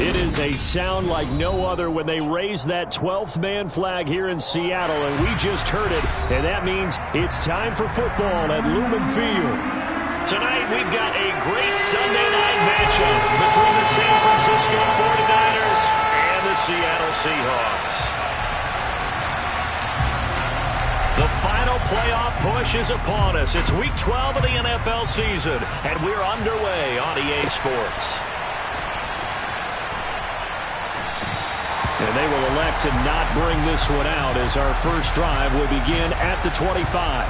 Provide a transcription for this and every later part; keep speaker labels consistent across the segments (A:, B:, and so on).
A: It is a sound like no other when they raise that 12th man flag here in Seattle, and we just heard it, and that means it's time for football at Lumen Field. Tonight we've got a great Sunday night matchup between the San Francisco 49ers and the Seattle Seahawks. The final playoff push is upon us. It's Week 12 of the NFL season, and we're underway on EA Sports. And they will elect to not bring this one out as our first drive will begin at the 25.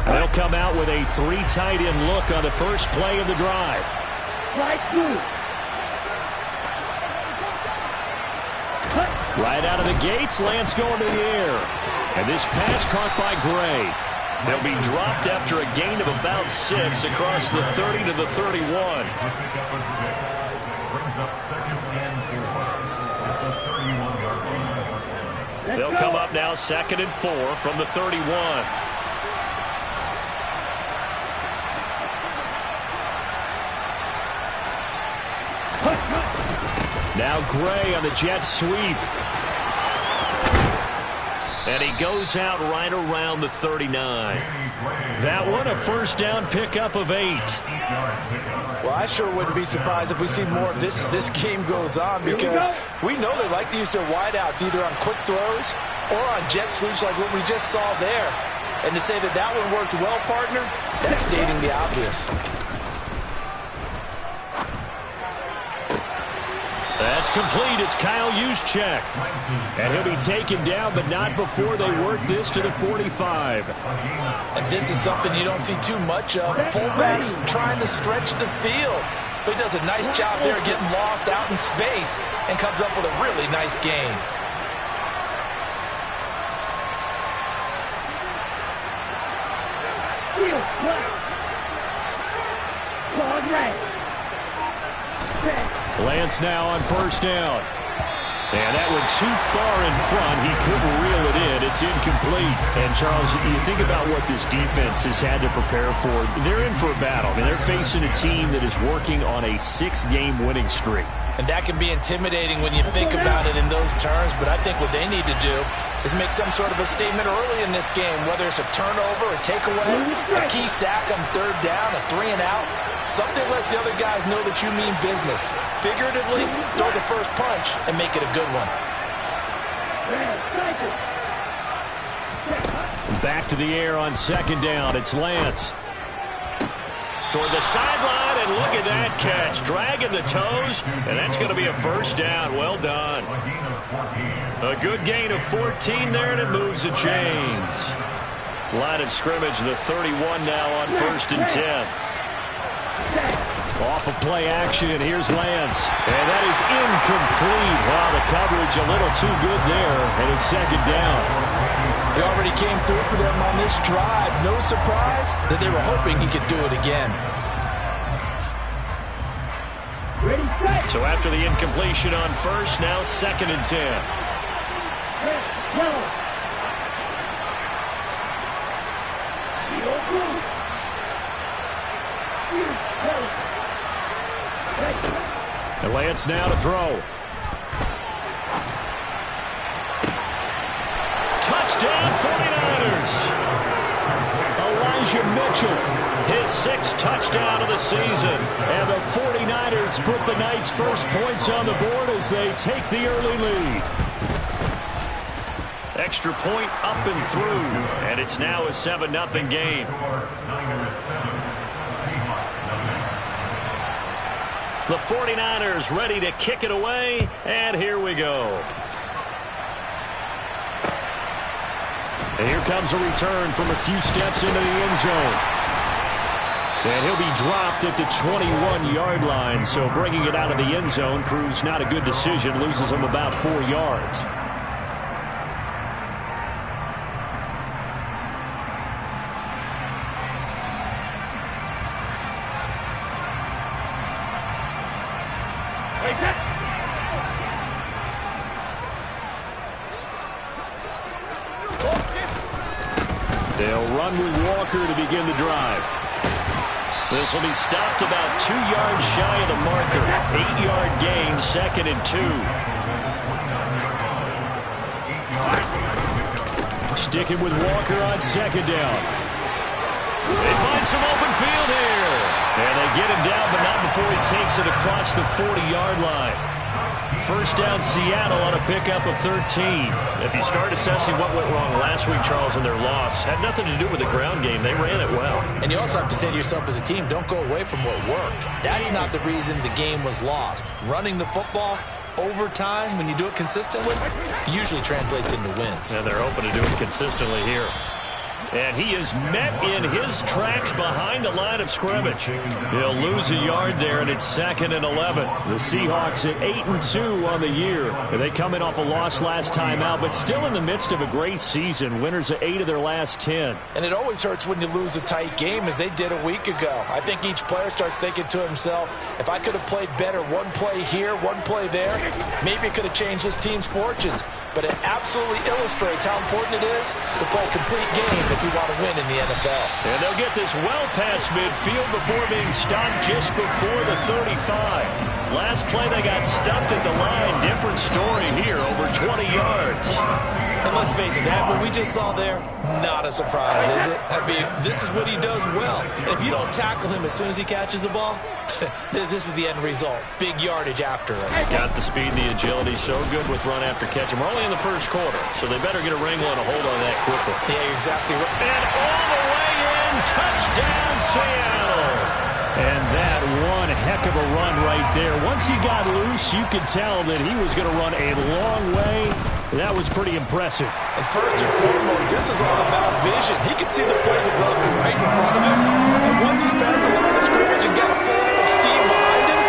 A: They'll come out with a 3 tight end look on the first play of the drive. Right out of the gates, Lance going to the air. And this pass caught by Gray. They'll be dropped after a gain of about 6 across the 30 to the 31. They'll come up now 2nd and 4 from the 31. Now Gray on the jet sweep. And he goes out right around the 39. That one a first down pickup of 8.
B: Well, I sure wouldn't be surprised if we see more of this as this game goes on, because we know they like to use their wideouts either on quick throws or on jet sweeps like what we just saw there. And to say that that one worked well, partner, that's stating the obvious.
A: That's complete. It's Kyle Juszczyk. And he'll be taken down, but not before they work this to the 45.
B: And this is something you don't see too much of. Fullbacks trying to stretch the field. But he does a nice job there getting lost out in space and comes up with a really nice gain.
A: Lance now on first down. And that went too far in front. He couldn't reel it in. It's incomplete. And, Charles, you think about what this defense has had to prepare for. They're in for a battle. I mean, they're facing a team that is working on a 6-game winning streak.
B: And that can be intimidating when you think about it in those terms. But I think what they need to do is make some sort of a statement early in this game, whether it's a turnover, a takeaway, a key sack on 3rd down, a 3 and out. Something lets the other guys know that you mean business. Figuratively, throw the first punch and make it a good one.
A: Back to the air on 2nd down. It's Lance. Toward the sideline, and look at that catch. Dragging the toes, and that's going to be a first down. Well done. A good gain of 14 there, and it moves the chains. Line of scrimmage, the 31 now on 1st and 10. Off of play action, and here's Lance. And that is incomplete. Wow, the coverage a little too good there, and it's 2nd down.
B: He already came through for them on this drive. No surprise that they were hoping he could do it again.
A: So after the incompletion on first, now 2nd and 10. And Lance now to throw. Touchdown 49ers. Elijah Mitchell, his 6th touchdown of the season. And the 49ers put the Knights' first points on the board as they take the early lead. Extra point up and through. And it's now a 7-0 game. The 49ers ready to kick it away, and here we go. And here comes a return from a few steps into the end zone. And he'll be dropped at the 21-yard line, so bringing it out of the end zone proves not a good decision, loses him about 4 yards. run with Walker to begin the drive. This will be stopped about 2 yards shy of the marker. 8-yard gain, 2nd and 2. Sticking with Walker on 2nd down. They find some open field here. And they get him down, but not before he takes it across the 40-yard line. First down, Seattle on a pickup of 13. If you start assessing what went wrong last week, Charles, in their loss, had nothing to do with the ground game. They ran it well.
B: And you also have to say to yourself as a team, don't go away from what worked. That's not the reason the game was lost. Running the football over time, when you do it consistently, usually translates into wins.
A: And they're open to do it consistently here. And he is met in his tracks behind the line of scrimmage. He'll lose a yard there, and it's 2nd and 11. The Seahawks at 8-2 on the year. They come in off a loss last time out, but still in the midst of a great season. Winners of 8 of their last 10.
B: And it always hurts when you lose a tight game, as they did a week ago. I think each player starts thinking to himself, if I could have played better one play here, one play there, maybe it could have changed this team's fortunes. But it absolutely illustrates how important it is to play a complete game if you want to win in the NFL.
A: And they'll get this well past midfield before being stopped just before the 35. Last play they got stuffed at the line. Different story here, over 20 yards.
B: And let's face it, that what we just saw there, not a surprise, is it? I mean, this is what he does well. And if you don't tackle him as soon as he catches the ball, this is the end result. Big yardage after it.
A: He's got the speed and the agility, so good with run after catch. We're only in the first quarter, so they better get a wrangle and a hold on that quickly.
B: Yeah, you're exactly right.
A: And all the way in, touchdown Seattle. And that one heck of a run right there. Once he got loose, you could tell that he was going to run a long way. That was pretty impressive.
B: And first and foremost, this is all about vision. He can see the play developing right in front of him. And once he's past the line of scrimmage and got a full head of steam behind him,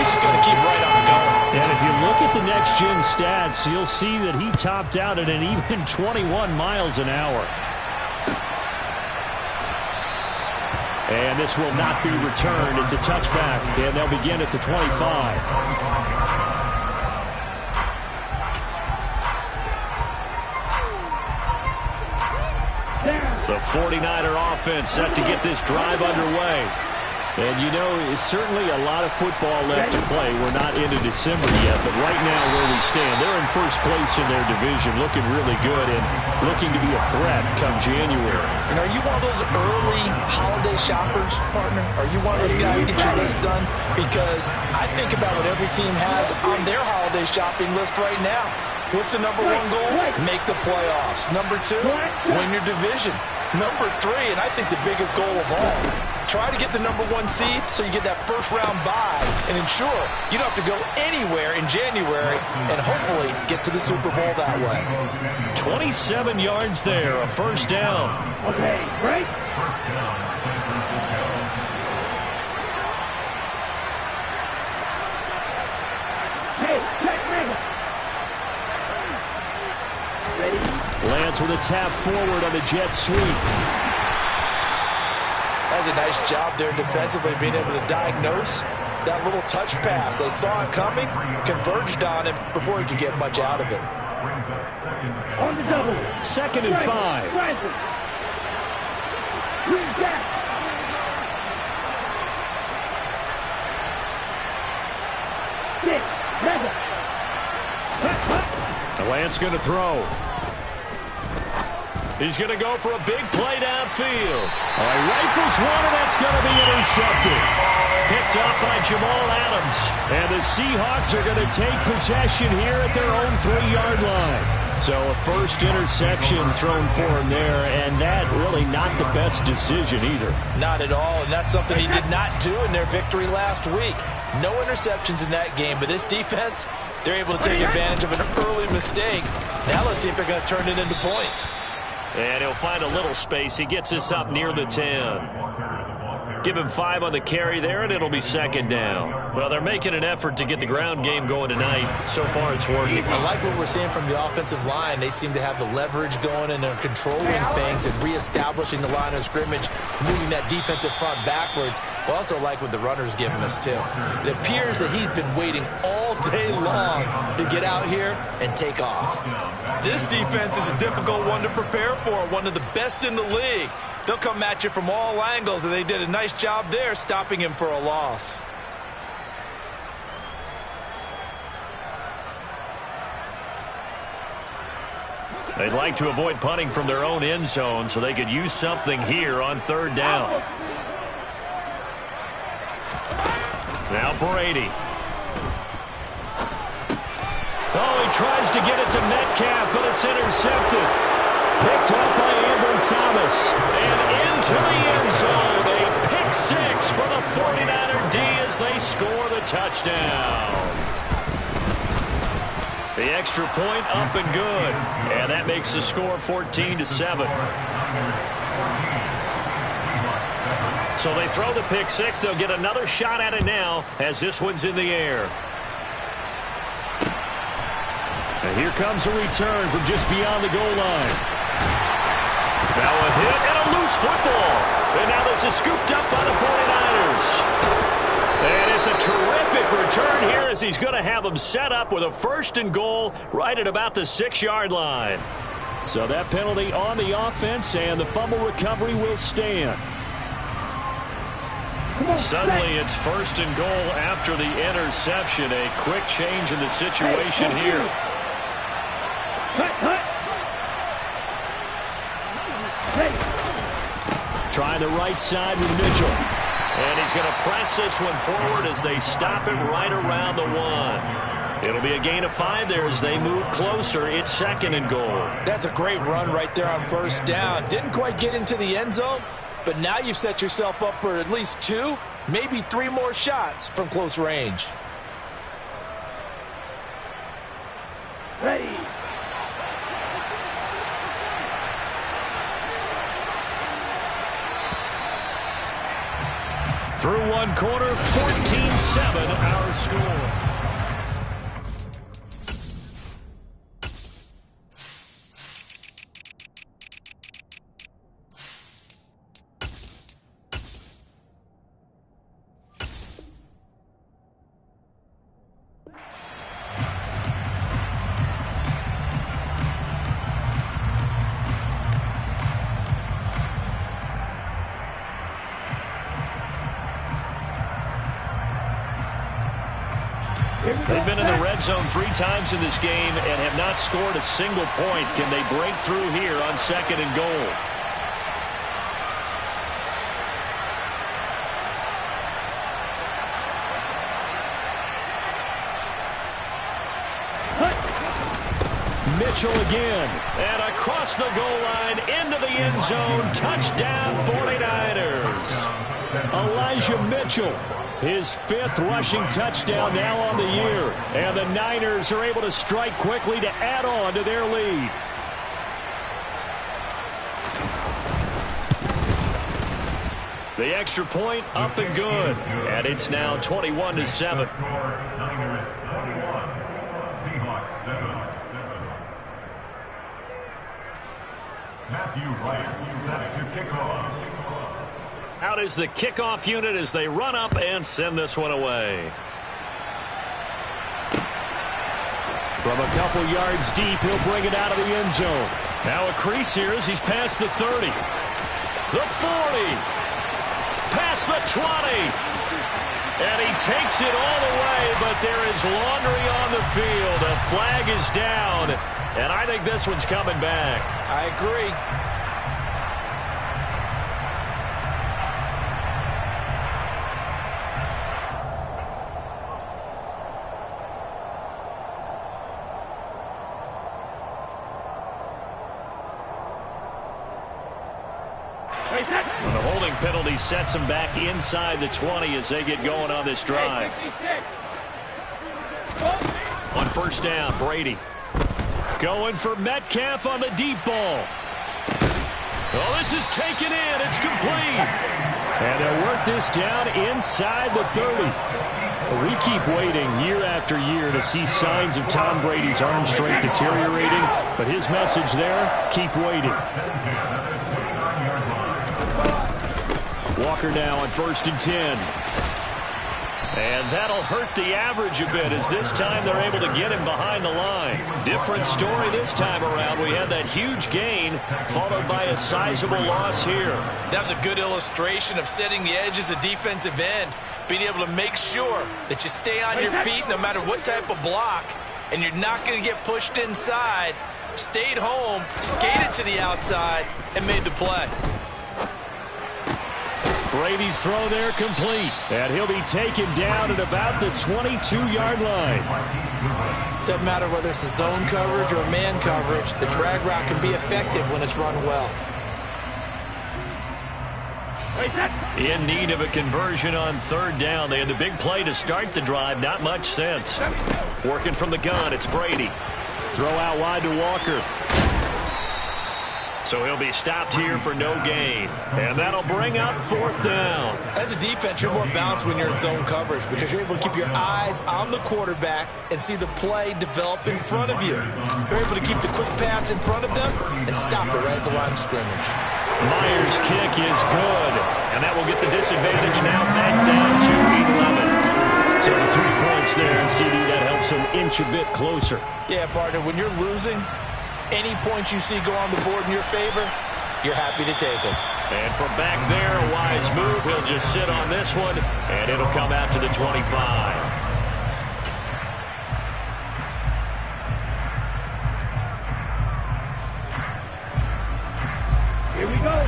B: he's just going to keep right on going.
A: And if you look at the next-gen stats, you'll see that he topped out at an even 21 miles an hour. And this will not be returned. It's a touchback, and they'll begin at the 25. The 49er offense set to get this drive underway. And, you know, it's certainly a lot of football left to play. We're not into December yet, but right now where we stand, they're in first place in their division, looking really good and looking to be a threat come January.
B: And are you one of those early holiday shoppers, partner? Are you one of those guys who get your list done? Because I think about what every team has on their holiday shopping list right now. What's the number one goal? Make the playoffs. Number 2, win your division. Number 3, and I think the biggest goal of all, try to get the number 1 seed so you get that first-round bye and ensure you don't have to go anywhere in January and hopefully get to the Super Bowl that way.
A: 27 yards there, a first down.
C: Okay, break. Hey, check, man. Ready?
A: Lance with a tap forward on the jet sweep.
B: That's a nice job there defensively, being able to diagnose that little touch pass. They saw it coming, converged on it before he could get much out of it.
C: On the double.
A: 2nd and 5.
C: Read back. Six. Mega.
A: Lance going to throw. He's going to go for a big play downfield. Rifles one, and that's going to be intercepted. Picked up by Jamal Adams. And the Seahawks are going to take possession here at their own 3-yard line. So a first interception thrown for him there, and that really not the best decision either.
B: Not at all, and that's something he did not do in their victory last week. No interceptions in that game, but this defense, they're able to take advantage of an early mistake. Now let's see if they're going to turn it into points.
A: And he'll find a little space. He gets us up near the 10. Give him 5 on the carry there, and it'll be 2nd down. Well, they're making an effort to get the ground game going tonight. So far, it's working.
B: I like what we're seeing from the offensive line. They seem to have the leverage going, and they're controlling things and reestablishing the line of scrimmage, moving that defensive front backwards. I also like what the runner's giving us, too. It appears that he's been waiting all day long to get out here and take off. This defense is a difficult one to prepare for, one of the best in the league. They'll come at you from all angles, and they did a nice job there stopping him for a loss.
A: They'd like to avoid punting from their own end zone so they could use something here on third down. Now Brady. Oh, he tries to get it to Metcalf, but it's intercepted. Picked up by Amber Thomas. And into the end zone. A pick six for the 49er D as they score the touchdown. The extra point up and good. And that makes the score 14-7. So they throw the pick six. They'll get another shot at it now as this one's in the air. And here comes a return from just beyond the goal line. Now a hit and a loose football. And now this is scooped up by the 49ers. And it's a terrific return here as he's going to have them set up with a 1st and goal right at about the 6-yard line. So that penalty on the offense and the fumble recovery will stand. Suddenly it's 1st and goal after the interception. A quick change in the situation here. Trying the right side with Mitchell. And he's going to press this one forward as they stop it right around the 1. It'll be a gain of 5 there as they move closer. It's 2nd and goal.
B: That's a great run right there on 1st down. Didn't quite get into the end zone, but now you've set yourself up for at least 2, maybe 3 more shots from close range.
C: Ready.
A: Through one quarter, 14-7 our score. They've been in the red zone 3 times in this game and have not scored a single point. Can they break through here on 2nd and goal? Mitchell again. And across the goal line into the end zone. Touchdown 49ers. Elijah Mitchell. His 5th rushing touchdown now on the year. And the Niners are able to strike quickly to add on to their lead. The extra point up and good. And it's now 21-7.
D: Niners 21, Seahawks 7. Matthew Wright set to kick off.
A: Out is the kickoff unit as they run up and send this one away. From a couple yards deep, he'll bring it out of the end zone. Now a crease here as he's past the 30. The 40. Past the 20. And he takes it all the way, but there is laundry on the field. A flag is down, and I think this one's coming back.
B: I agree.
A: And the holding penalty sets them back inside the 20 as they get going on this drive. On 1st down, Brady. Going for Metcalf on the deep ball. Oh, this is taken in. It's complete. And they'll work this down inside the 30. We keep waiting year after year to see signs of Tom Brady's arm strength deteriorating. But his message there, keep waiting. Walker now on 1st and 10. And that'll hurt the average a bit, as this time they're able to get him behind the line. Different story this time around. We had that huge gain, followed by a sizable loss here.
B: That was a good illustration of setting the edge as a defensive end, being able to make sure that you stay on your feet no matter what type of block, and you're not going to get pushed inside. Stayed home, skated to the outside, and made the play.
A: Brady's throw there complete, and he'll be taken down at about the 22-yard line.
B: Doesn't matter whether it's a zone coverage or a man coverage, the drag route can be effective when it's run well.
A: In need of a conversion on third down. They had the big play to start the drive. Not much sense. Working from the gun, it's Brady. Throw out wide to Walker. So he'll be stopped here for no gain. And that'll bring up fourth down.
B: As a defense, you're more balanced when you're in zone coverage because you're able to keep your eyes on the quarterback and see the play develop in front of you. You're able to keep the quick pass in front of them and stop it right at the line of scrimmage.
A: Myers' kick is good, and that will get the disadvantage now back down to 11. So 3 points there, CD, that helps him inch a bit closer.
B: Yeah, partner, when you're losing, any points you see go on the board in your favor, you're happy to take them.
A: And from back there, a wise move. He'll just sit on this one, and it'll come out to the 25.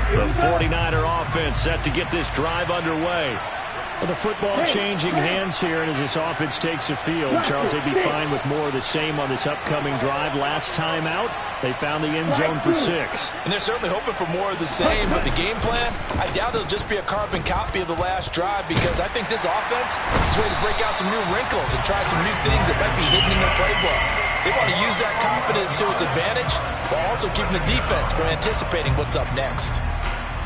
A: The 49er offense set to get this drive underway. Well, the football changing hands here, and as this offense takes the field, Charles, they'd be fine with more of the same on this upcoming drive. Last time out, they found the end zone for 6.
B: And they're certainly hoping for more of the same, but the game plan, I doubt it'll just be a carbon copy of the last drive, because I think this offense is ready to break out some new wrinkles and try some new things that might be hidden in their playbook. They want to use that confidence to its advantage while also keeping the defense from anticipating what's up next.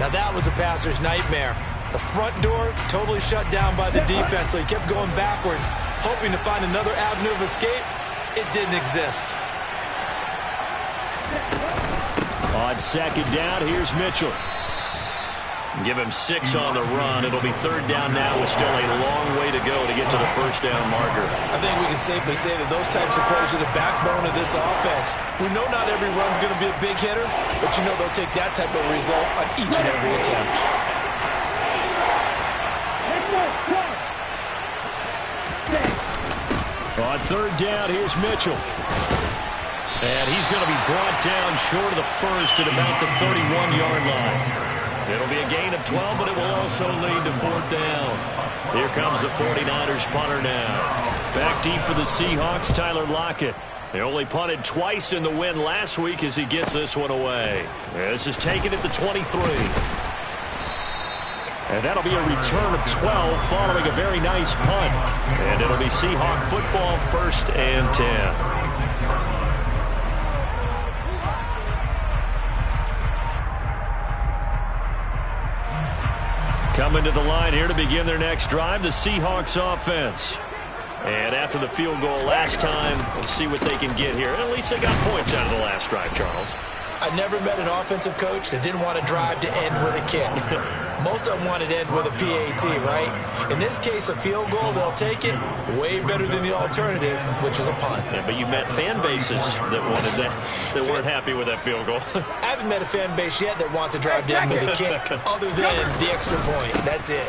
B: Now that was a passer's nightmare. The front door totally shut down by the defense, so he kept going backwards, hoping to find another avenue of escape. It didn't exist.
A: On second down, here's Mitchell. Give him 6 on the run. It'll be third down now with still a long way to go to get to the first down marker.
B: I think we can safely say that those types of plays are the backbone of this offense. We know not every run's going to be a big hitter, but you know they'll take that type of result on each and every attempt.
A: On third down, here's Mitchell. And he's going to be brought down short of the first at about the 31-yard line. It'll be a gain of 12, but it will also lead to fourth down. Here comes the 49ers punter now. Back deep for the Seahawks, Tyler Lockett. They only punted twice in the win last week as he gets this one away. This is taken at the 23. And that'll be a return of 12 following a very nice punt. And it'll be Seahawk football, 1st and 10. Coming to the line here to begin their next drive, the Seahawks offense. And after the field goal last time, we'll see what they can get here. At least they got points out of the last drive, Charles.
B: I never met an offensive coach that didn't want to drive to end with a kick. Most of them wanted to end with a PAT, right? In this case, a field goal, they'll take it. Way better than the alternative, which is a punt.
A: Yeah, but you met fan bases that wanted that, that weren't happy with that field goal.
B: I haven't met a fan base yet that wants to drive to end with a kick, other than the extra point. That's it.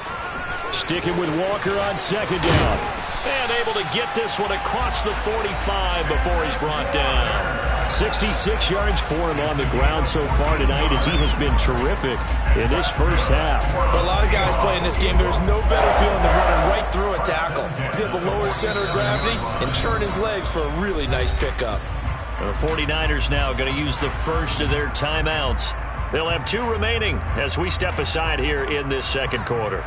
A: Sticking with Walker on second down. And able to get this one across the 45 before he's brought down. 66 yards for him on the ground so far tonight as he has been terrific in this first half.
B: For a lot of guys playing this game, there's no better feeling than running right through a tackle. He's able to lower his center of gravity and churn his legs for a really nice pickup.
A: The 49ers now going to use the first of their timeouts. They'll have 2 remaining as we step aside here in this second quarter.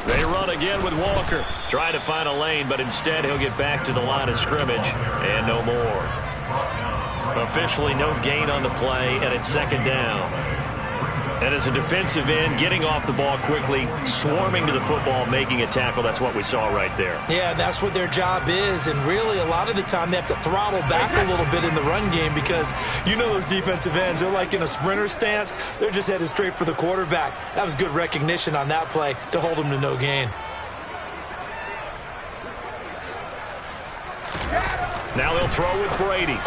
A: They run again with Walker. Try to find a lane, but instead he'll get back to the line of scrimmage and no more. Officially no gain on the play, and it's second down. And as a defensive end, getting off the ball quickly, swarming to the football, making a tackle, that's what we saw right there.
B: Yeah, that's what their job is, and really a lot of the time they have to throttle back a little bit in the run game because you know those defensive ends, they're like in a sprinter stance. They're just headed straight for the quarterback. That was good recognition on that play to hold them to no gain.
A: Now they'll throw with Brady.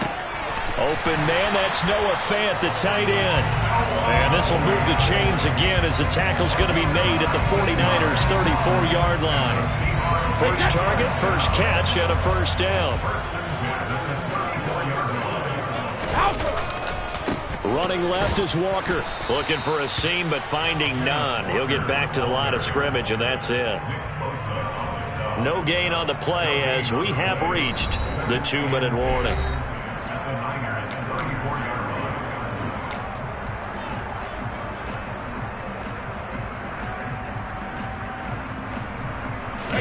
A: Open man, that's Noah Fant, the tight end. And this will move the chains again as the tackle's going to be made at the 49ers' 34-yard line. First target, first catch, and a first down. Running left is Walker. Looking for a seam, but finding none. He'll get back to the line of scrimmage, and that's it. No gain on the play as we have reached the 2-minute warning.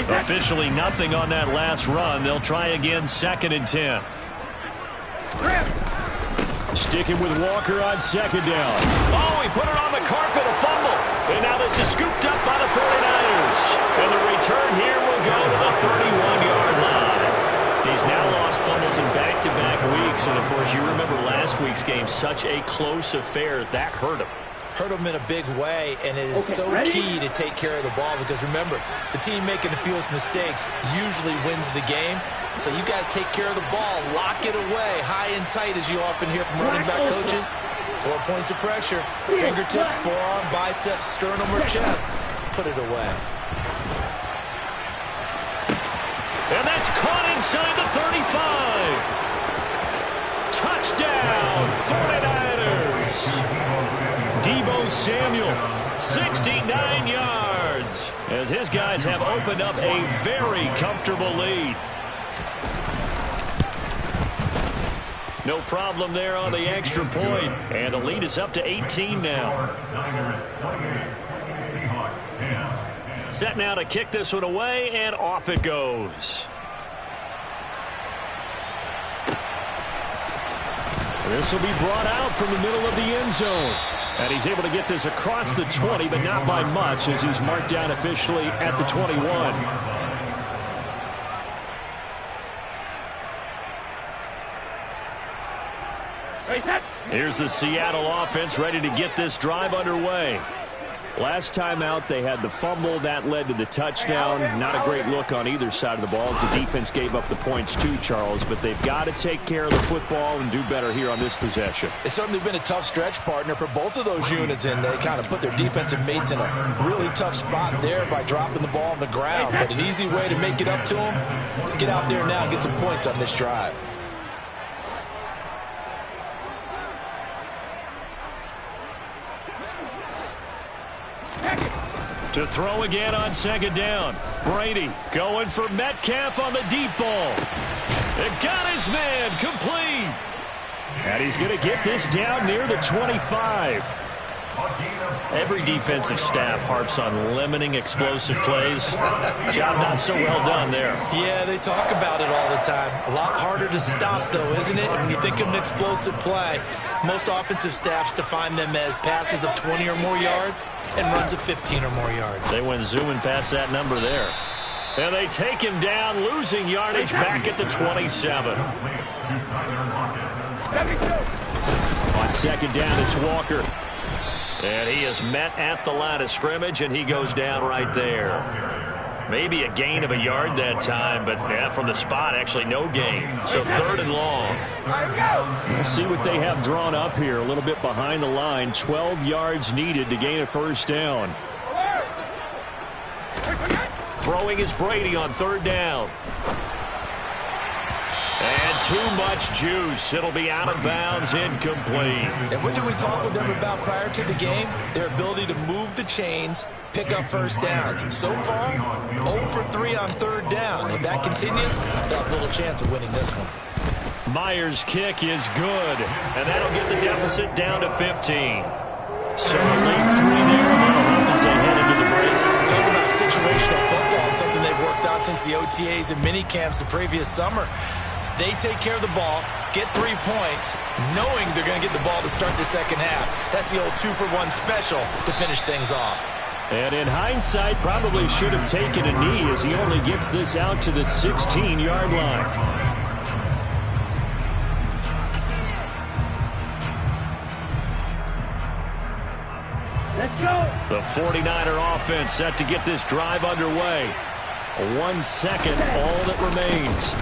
A: Officially nothing on that last run. They'll try again, 2nd and 10. Sticking with Walker on 2nd down. Oh, he put it on the carpet, a fumble. And now this is scooped up by the 49ers. And the return here will go to the 31-yard line. He's now lost fumbles in back-to-back weeks. And, of course, you remember last week's game, such a close affair. That hurt him.
B: Hurt him in a big way, and it is so key to take care of the ball because, remember, the team making the fewest mistakes usually wins the game. So you got to take care of the ball, lock it away, high and tight, as you often hear from running back coaches. 4 points of pressure, fingertips, forearm, biceps, sternum, or chest. Put it away.
A: And that's caught inside the 35. Touchdown, 49ers. Deebo Samuel, 69 yards, as his guys have opened up a very comfortable lead. No problem there on the extra point, and the lead is up to 18 now. Set now to kick this one away, and off it goes. This will be brought out from the middle of the end zone. And he's able to get this across the 20, but not by much, as he's marked down officially at the 21. Here's the Seattle offense ready to get this drive underway. Last time out, they had the fumble. That led to the touchdown. Not a great look on either side of the ball as the defense gave up the points too, Charles. But they've got to take care of the football and do better here on this possession.
B: It's certainly been a tough stretch, partner, for both of those units, and they kind of put their defensive mates in a really tough spot there by dropping the ball on the ground. But an easy way to make it up to them, get out there now and get some points on this drive.
A: To throw again on 2nd down. Brady going for Metcalf on the deep ball. It got his man complete. And he's going to get this down near the 25. Every defensive staff harps on limiting explosive plays. Job not so well done there.
B: Yeah, they talk about it all the time. A lot harder to stop, though, isn't it? And when you think of an explosive play, most offensive staffs define them as passes of 20 or more yards and runs of 15 or more yards.
A: They went zooming past that number there. And they take him down, losing yardage back at the 27. On 2nd down, it's Walker. And he is met at the line of scrimmage, and he goes down right there. Maybe a gain of a yard that time, but yeah, from the spot, actually no gain. So 3rd and long. We'll see what they have drawn up here. A little bit behind the line. 12 yards needed to gain a first down. Throwing is Brady on 3rd down. And too much juice. It'll be out of bounds, incomplete.
B: And what did we talk with them about prior to the game? Their ability to move the chains, pick up first downs. So far, 0 for 3 on 3rd down. If that continues, they'll have little chance of winning this one.
A: Myers' kick is good, and that'll get the deficit down to 15. So a late 3 there, and that'll help as they head into the break.
B: Talk about situational football, and something they've worked on since the OTAs and mini camps the previous summer. They take care of the ball, get 3 points, knowing they're going to get the ball to start the second half. That's the old 2-for-1 special to finish things off.
A: And in hindsight, probably should have taken a knee as he only gets this out to the 16-yard line.
C: Let's go.
A: The 49er offense set to get this drive underway. 1 second, all that remains.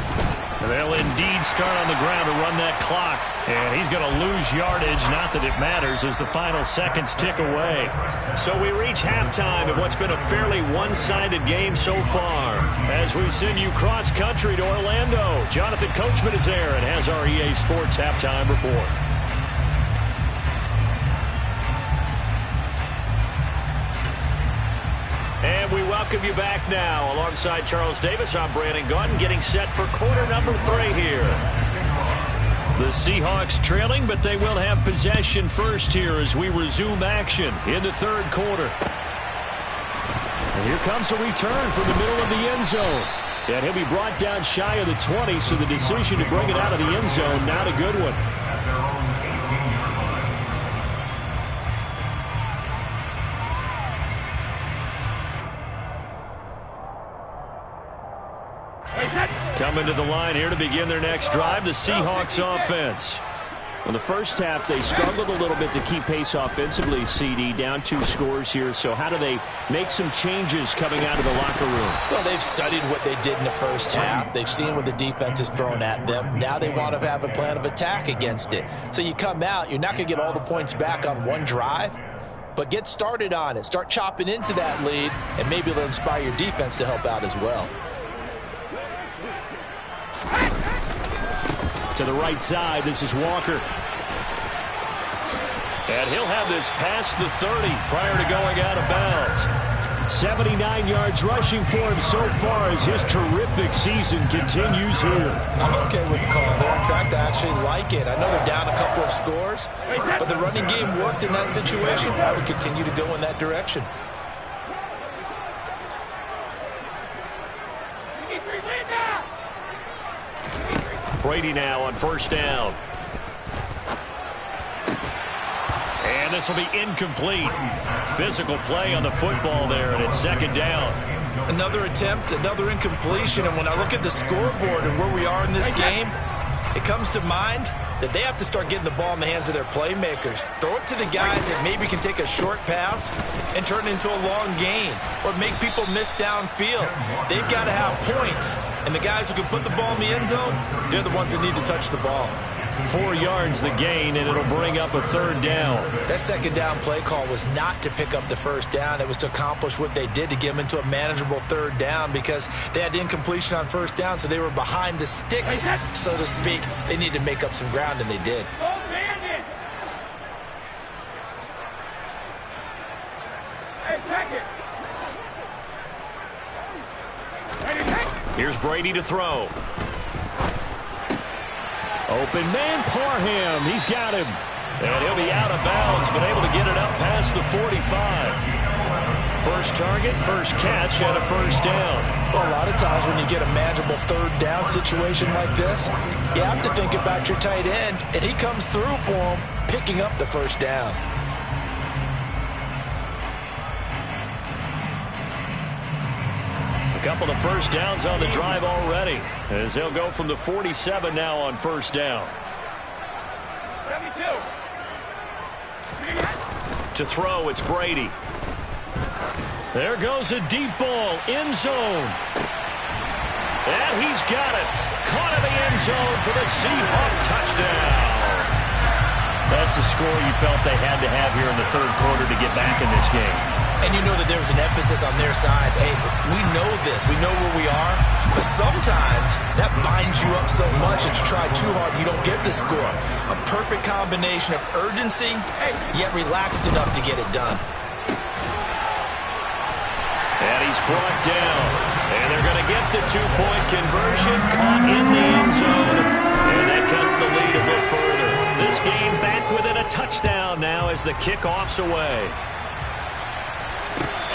A: They'll indeed start on the ground to run that clock. And he's going to lose yardage, not that it matters, as the final seconds tick away. So we reach halftime in what's been a fairly one-sided game so far. As we send you cross-country to Orlando, Jonathan Coachman is there and has our EA Sports halftime report. And we welcome you back now. Alongside Charles Davis, I'm Brandon Gaudin, getting set for quarter number 3 here. The Seahawks trailing, but they will have possession first here as we resume action in the third quarter. And here comes a return from the middle of the end zone. And he'll be brought down shy of the 20, so the decision to bring it out of the end zone, not a good one. Coming to the line here to begin their next drive, the Seahawks offense. In the first half, they struggled a little bit to keep pace offensively, CD, down 2 scores here. So how do they make some changes coming out of the locker room?
B: Well, they've studied what they did in the first half. They've seen what the defense is throwing at them. Now they want to have a plan of attack against it. So you come out, you're not going to get all the points back on one drive, but get started on it. Start chopping into that lead, and maybe it'll inspire your defense to help out as well.
A: To the right side, this is Walker. And he'll have this past the 30 prior to going out of bounds. 79 yards rushing for him so far as his terrific season continues here.
B: I'm okay with the call there. In fact, I actually like it. I know they're down a couple of scores, but the running game worked in that situation. I would continue to go in that direction.
A: Brady now on first down. And this will be incomplete. Physical play on the football there, and it's second down.
B: Another attempt, another incompletion, and when I look at the scoreboard and where we are in this game, it comes to mind that they have to start getting the ball in the hands of their playmakers. Throw it to the guys that maybe can take a short pass and turn it into a long gain or make people miss downfield. They've got to have points, and the guys who can put the ball in the end zone, they're the ones that need to touch the ball.
A: 4 yards the gain, and it'll bring up a third down.
B: That second down play call was not to pick up the first down. It was to accomplish what they did to get them into a manageable third down because they had incompletion on first down, so they were behind the sticks, so to speak. They needed to make up some ground, and they did.
A: Here's Brady to throw. Open man, Parham. He's got him. And he'll be out of bounds, but able to get it up past the 45. First target, first catch, and a first down.
B: Well, a lot of times when you get a manageable third down situation like this, you have to think about your tight end, and he comes through for him, picking up the first down.
A: A couple of first downs on the drive already, as they'll go from the 47 now on first down. To throw, it's Brady. There goes a deep ball, end zone. And he's got it. Caught in the end zone for the Seahawk touchdown. That's a score you felt they had to have here in the third quarter to get back in this game.
B: And you know that there was an emphasis on their side. Hey, we know this. We know where we are. But sometimes that binds you up so much that you try too hard and you don't get the score. A perfect combination of urgency, yet relaxed enough to get it done.
A: And he's brought down. And they're going to get the two-point conversion. Caught in the end zone. And that cuts the lead a bit further. This game back within a touchdown now as the kickoff's away.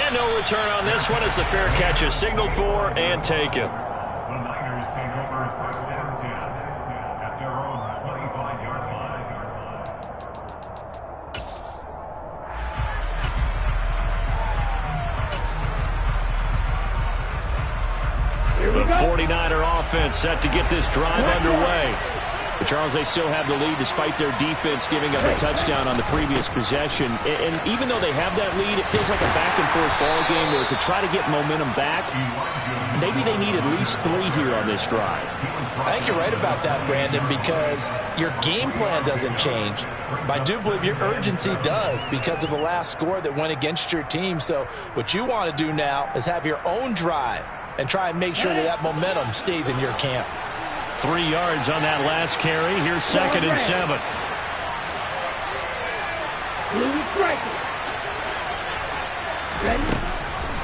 A: And no return on this one as the fair catch is signaled for and taken.
D: The Niners take over first and 10 at their own 25-yard line.
A: The 49er offense set to get this drive underway. But Charles, they still have the lead despite their defense giving up a touchdown on the previous possession. And even though they have that lead, it feels like a back-and-forth ball game where to try to get momentum back, maybe they need at least 3 here on this drive.
B: I think you're right about that, Brandon, because your game plan doesn't change. But I do believe your urgency does because of the last score that went against your team. So what you want to do now is have your own drive and try and make sure that that momentum stays in your camp.
A: 3 yards on that last carry. Here's 2nd and 7.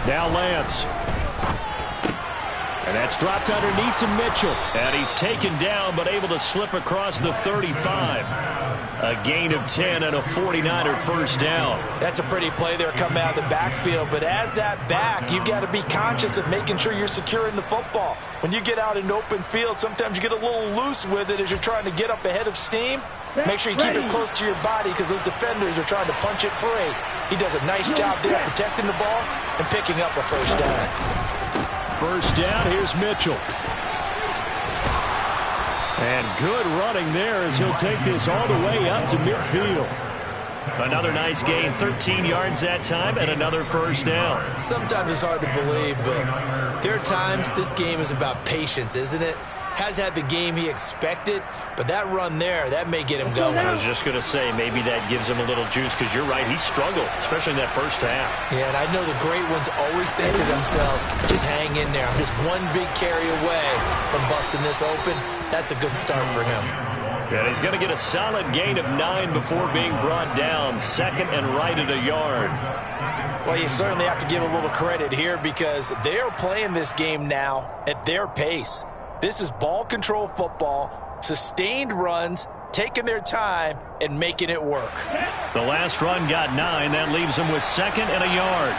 A: Now Lance. And that's dropped underneath to Mitchell. And he's taken down but able to slip across the 35. A gain of 10 and a 49er first down.
B: That's a pretty play there coming out of the backfield. But as that back, you've got to be conscious of making sure you're securing the football. When you get out in open field, sometimes you get a little loose with it as you're trying to get up ahead of steam. Make sure you keep it close to your body because those defenders are trying to punch it free. He does a nice job there protecting the ball and picking up a first down.
A: First down, here's Mitchell. And good running there as he'll take this all the way up to midfield. Another nice gain, 13 yards that time, and another first down.
B: Sometimes it's hard to believe, but there are times this game is about patience, isn't it? Has had the game he expected, but that run there, that may get him going.
A: I was just going to say, maybe that gives him a little juice, because you're right, he struggled, especially in that first half.
B: Yeah, and I know the great ones always think to themselves, just hang in there. I'm just one big carry away from busting this open. That's a good start for him.
A: And he's going to get a solid gain of 9 before being brought down. 2nd and right at a yard.
B: Well, you certainly have to give a little credit here because they are playing this game now at their pace. This is ball control football, sustained runs, taking their time, and making it work.
A: The last run got 9. That leaves them with 2nd and a yard.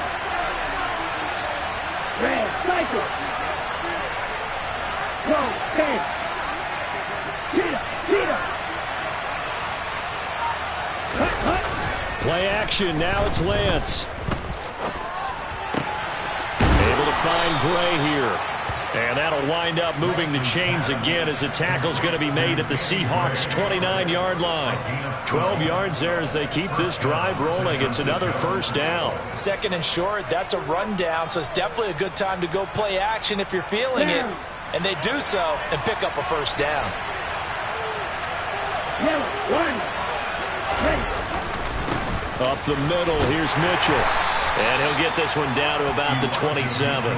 C: Red, cycle. Go, 10.
A: Play action. Now it's Lance. Able to find Gray here. And that'll wind up moving the chains again as the tackle's going to be made at the Seahawks' 29-yard line. 12 yards there as they keep this drive rolling. It's another first down.
B: 2nd and short, that's a rundown, so it's definitely a good time to go play action if you're feeling it. And they do so and pick up a first down.
A: Up the middle, here's Mitchell. And he'll get this one down to about the 27.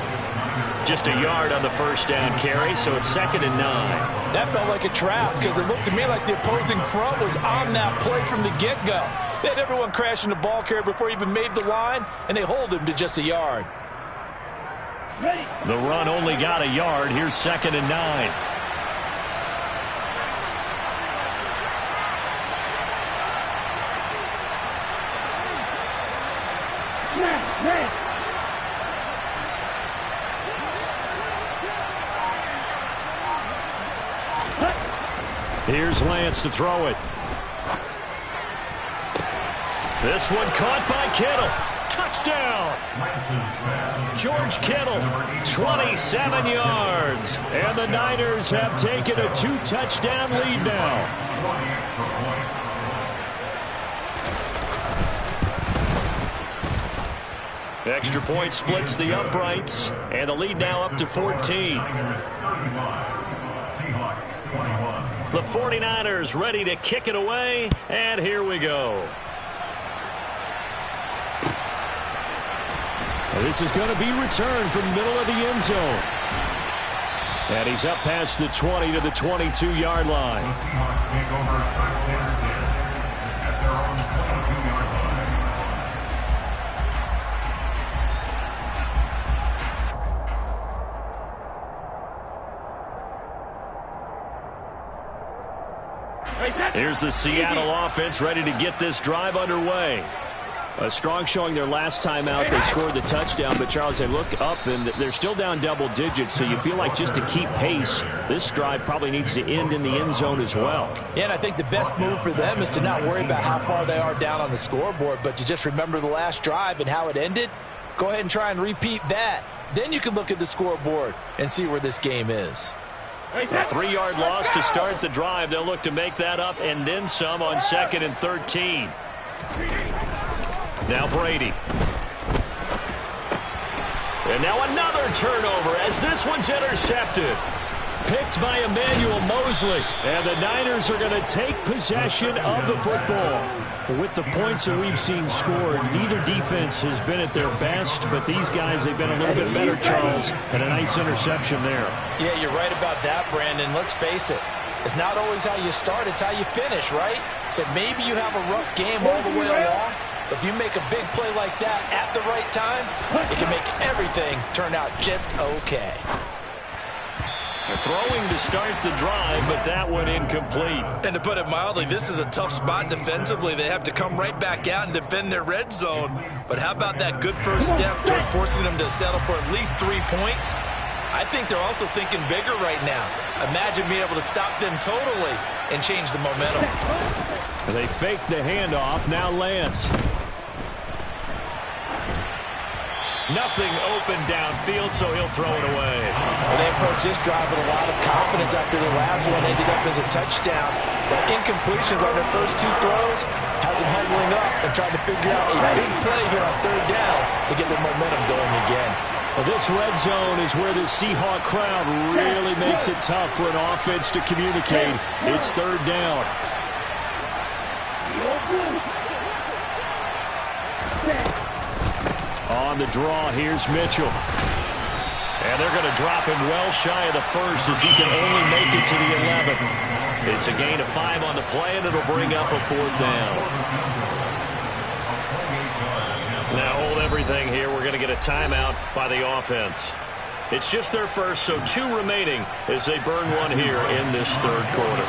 A: Just a yard on the first down carry, so it's 2nd and 9.
B: That felt like a trap because it looked to me like the opposing front was on that play from the get-go. They had everyone crashing the ball carrier before he even made the line, and they hold him to just a yard.
A: The run only got a yard. Here's 2nd and 9. Here's Lance to throw it. This one caught by Kittle. Touchdown! George Kittle, 27 yards. And the Niners have taken a 2-touchdown lead now. Extra point splits the uprights. And the lead now up to 14. The 49ers ready to kick it away, and here we go. This is going to be returned from the middle of the end zone. And he's up past the 20 to the 22-yard line.
D: The Seahawks take over first and 10 at their own 22-yard line.
A: Here's the Seattle offense ready to get this drive underway. A strong showing their last time out. They scored the touchdown, but Charles, they look up and they're still down double digits, so you feel like just to keep pace, this drive probably needs to end in the end zone as well.
B: Yeah, and I think the best move for them is to not worry about how far they are down on the scoreboard, but to just remember the last drive and how it ended. Go ahead and try and repeat that. Then you can look at the scoreboard and see where this game is.
A: A 3-yard loss to start the drive. They'll look to make that up and then some on 2nd and 13. Now Brady. And now another turnover as this one's intercepted. Picked by Emmanuel Mosley. And the Niners are going to take possession of the football. With the points that we've seen scored, neither defense has been at their best, but these guys, they've been a little bit better, Charles, and a nice interception there. Yeah,
B: you're right about that, Brandon. Let's face it. It's not always how you start, it's how you finish, right? So maybe you have a rough game all the way along. If you make a big play like that at the right time, it can make everything turn out just okay.
A: They're throwing to start the drive, but that one incomplete.
E: And to put it mildly, this is a tough spot defensively. They have to come right back out and defend their red zone. But how about that good first step towards forcing them to settle for at least 3 points? I think they're also thinking bigger right now. Imagine being able to stop them totally and change the momentum.
A: They fake the handoff. Now Lance. Nothing open downfield, so he'll throw it away.
B: Well, they approach this drive with a lot of confidence after the last one ended up as a touchdown. But incompletions on their first 2 throws has them huddling up and trying to figure out a big play here on 3rd down to get their momentum going again.
A: Well, this red zone is where the Seahawk crowd really makes it tough for an offense to communicate. It's 3rd down. On the draw, here's Mitchell. And they're going to drop him well shy of the first as he can only make it to the 11. It's a gain of 5 on the play, and it'll bring up a 4th down. Now hold everything here. We're going to get a timeout by the offense. It's just their first, so 2 remaining as they burn one here in this 3rd quarter.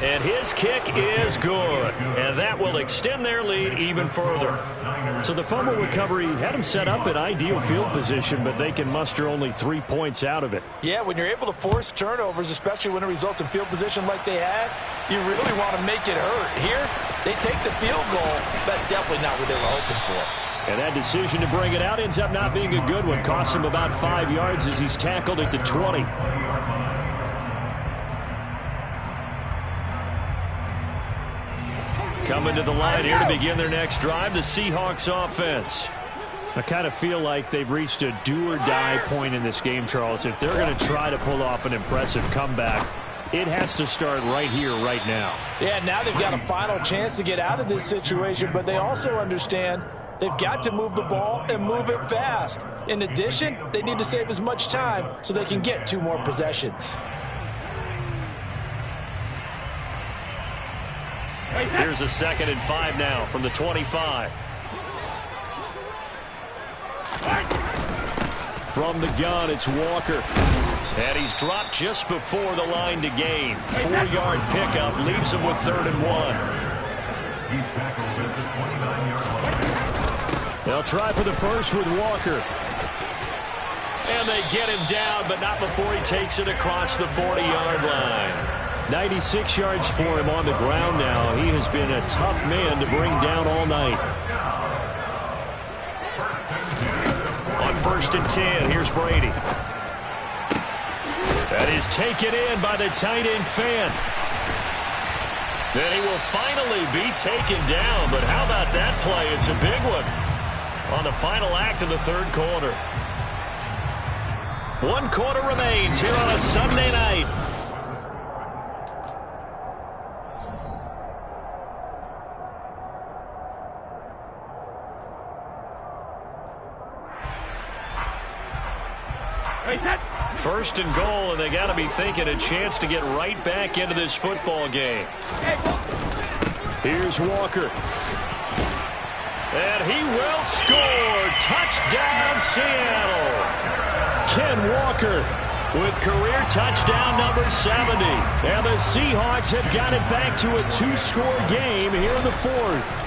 A: And his kick is good. And that will extend their lead even further. So the fumble recovery had them set up in ideal field position, but they can muster only 3 points out of it.
B: Yeah, when you're able to force turnovers, especially when it results in field position like they had, you really want to make it hurt. Here, they take the field goal. That's definitely not what they were hoping for.
A: And that decision to bring it out ends up not being a good one. Cost him about 5 yards as he's tackled at the 20. Coming to the line here to begin their next drive, the Seahawks offense. I kind of feel like they've reached a do-or-die point in this game, Charles. If they're going to try to pull off an impressive comeback, it has to start right here, right now.
B: Yeah, now they've got a final chance to get out of this situation, but they also understand they've got to move the ball and move it fast. In addition, they need to save as much time so they can get 2 more possessions.
A: Here's a 2nd and 5 now from the 25. From the gun, it's Walker. And he's dropped just before the line to gain. 4-yard pickup leaves him with 3rd and 1.
D: He's tackled at the 29-yard line.
A: They'll try for the first with Walker. And they get him down, but not before he takes it across the 40-yard line. 96 yards for him on the ground now. He has been a tough man to bring down all night. On 1st and 10, here's Brady. That is taken in by the tight end Fan. Then he will finally be taken down, but how about that play? It's a big one on the final act of the 3rd quarter. 1 quarter remains here on a Sunday night. First and goal, and they got to be thinking a chance to get right back into this football game. Here's Walker. And he will score. Touchdown, Seattle. Ken Walker with career touchdown number 70. And the Seahawks have got it back to a two-score game here in the fourth.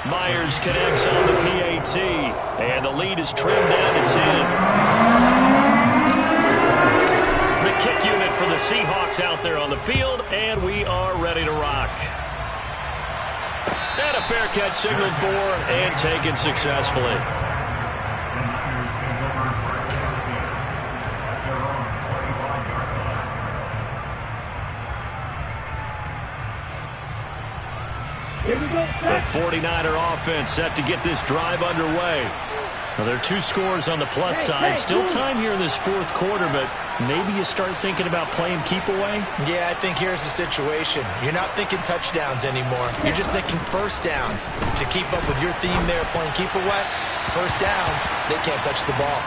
A: Myers connects on the PAT, and the lead is trimmed down to 10. The kick unit for the Seahawks out there on the field, and we are ready to rock. And a fair catch signaled for and taken successfully. The 49er offense set to get this drive underway. Well, there are two scores on the plus side. Still time here in this fourth quarter, but maybe you start thinking about playing keep away?
B: Yeah, I think here's the situation. You're not thinking touchdowns anymore. You're just thinking first downs. To keep up with your theme there, playing keep away, first downs, they can't touch the ball.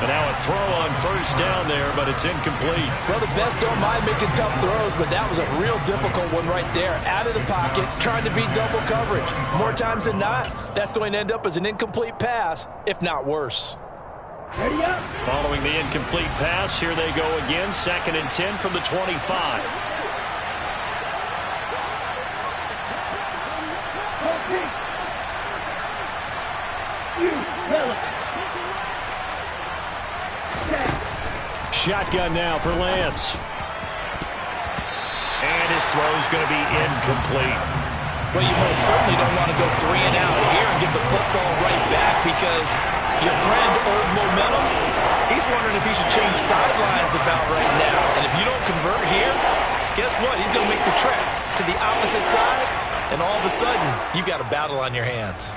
A: And now a throw on first down there, but it's incomplete.
B: Well, the best don't mind making tough throws, but that was a real difficult one right there. Out of the pocket, trying to beat double coverage. More times than not, that's going to end up as an incomplete pass, if not worse.
C: Ready up.
A: Following the incomplete pass, here they go again. 2nd and 10 from the 25. Shotgun now for Lance. And his throw's going to be incomplete.
B: Well, you most certainly don't want to go 3 and out here and get the football right back, because your friend, Old Momentum, he's wondering if he should change sidelines about right now. And if you don't convert here, guess what? He's going to make the trek to the opposite side, and all of a sudden, you've got a battle on your hands.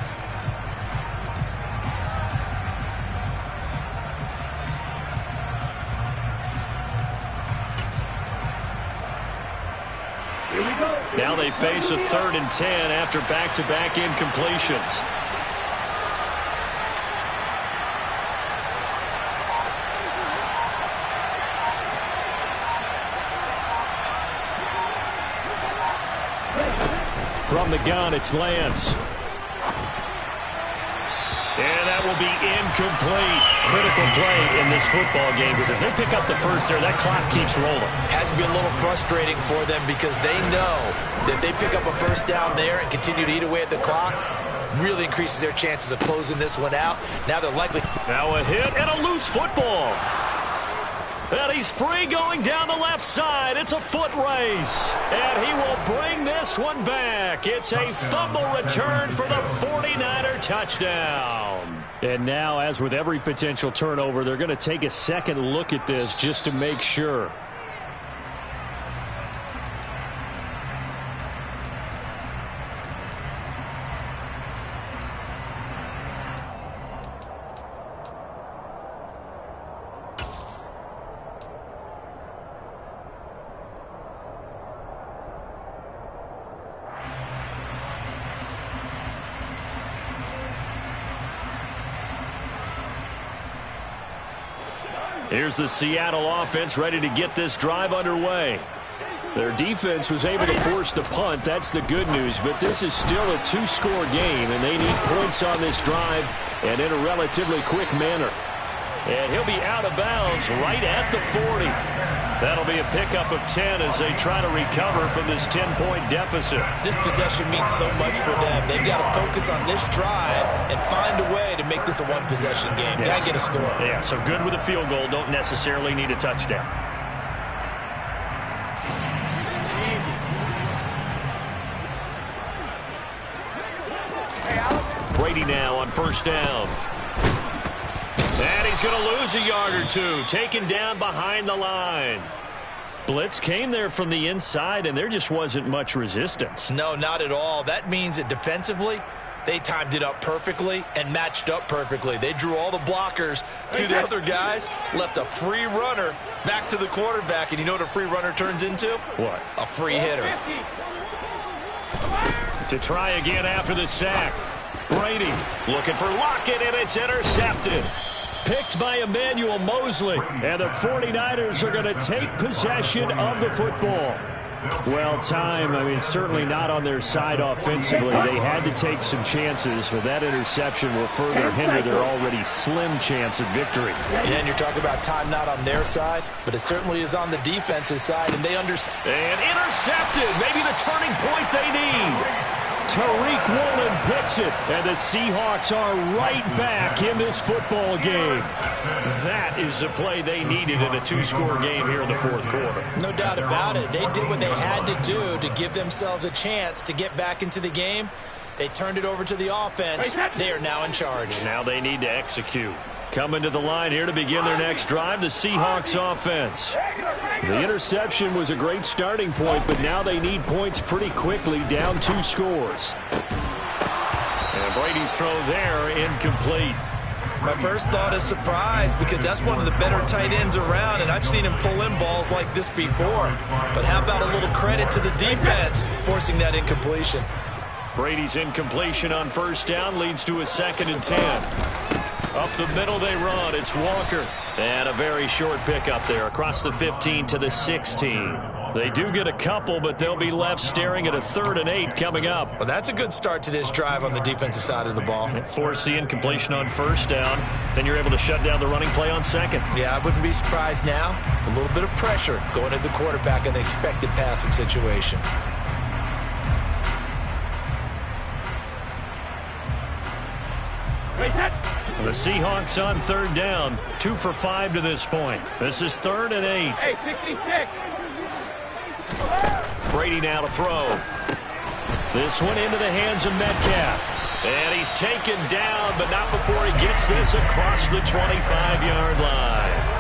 A: Now they face a 3rd and 10 after back-to-back incompletions. From the gun, it's Lance. And that will be incomplete. Critical play in this football game, because if they pick up the first there, that clock keeps rolling.
B: Has to be a little frustrating for them, because they know that they pick up a first down there and continue to eat away at the clock, really increases their chances of closing this one out. Now they're likely...
A: Now a hit and a loose football. And he's free going down the left side. It's a foot race. And he will bring this one back. It's a fumble return for the 49er touchdown. And now, as with every potential turnover, they're going to take a second look at this just to make sure. Here's the Seattle offense ready to get this drive underway. Their defense was able to force the punt. That's the good news. But this is still a two-score game, and they need points on this drive and in a relatively quick manner. And he'll be out of bounds right at the 40. That'll be a pickup of 10 as they try to recover from this 10-point deficit.
B: This possession means so much for them. They've got to focus on this drive and find a way to make this a one-possession game.
A: Yes.
B: Got to get a score.
A: Yeah, so good with a field goal. Don't necessarily need a touchdown. Brady now on first down. And he's going to lose a yard or two. Taken down behind the line. Blitz came there from the inside, and there just wasn't much resistance.
B: No, not at all. That means that defensively, they timed it up perfectly and matched up perfectly. They drew all the blockers to the other guys, left a free runner back to the quarterback. And you know what a free runner turns into?
A: What?
B: A free hitter.
A: To try again after the sack. Brady looking for Lockett, and it's intercepted. Picked by Emmanuel Mosley. And the 49ers are going to take possession of the football. Well, time, I mean, certainly not on their side offensively. They had to take some chances, but that interception will further hinder their already slim chance of victory.
B: Yeah, and you're talking about time not on their side, but it certainly is on the defense's side, and they understand.
A: And intercepted, maybe the turning point they need. Tariq Woolen picks it, and the Seahawks are right back in this football game. That is the play they needed in a two-score game here in the fourth quarter.
B: No doubt about it. They did what they had to do to give themselves a chance to get back into the game. They turned it over to the offense. They are now in charge.
A: And now they need to execute. Coming to the line here to begin their next drive, the Seahawks offense. The interception was a great starting point, but now they need points pretty quickly, down 2 scores. And Brady's throw there, incomplete.
E: My first thought is surprise, because that's one of the better tight ends around, and I've seen him pull in balls like this before. But how about a little credit to the defense forcing that incompletion?
A: Brady's incompletion on first down leads to a 2nd and 10. Up the middle they run. It's Walker. And a very short pickup there across the 15 to the 16. They do get a couple, but they'll be left staring at a 3rd and 8 coming up.
E: Well, that's a good start to this drive on the defensive side of the ball.
A: Force the incompletion on first down. Then you're able to shut down the running play on 2nd.
E: Yeah, I wouldn't be surprised now. A little bit of pressure going at the quarterback in an expected passing situation.
A: The Seahawks on 3rd down, 2 for 5 to this point. This is 3rd and 8.
C: Hey, 66.
A: Brady now to throw. This one into the hands of Metcalf. And he's taken down, but not before he gets this across the 25-yard line.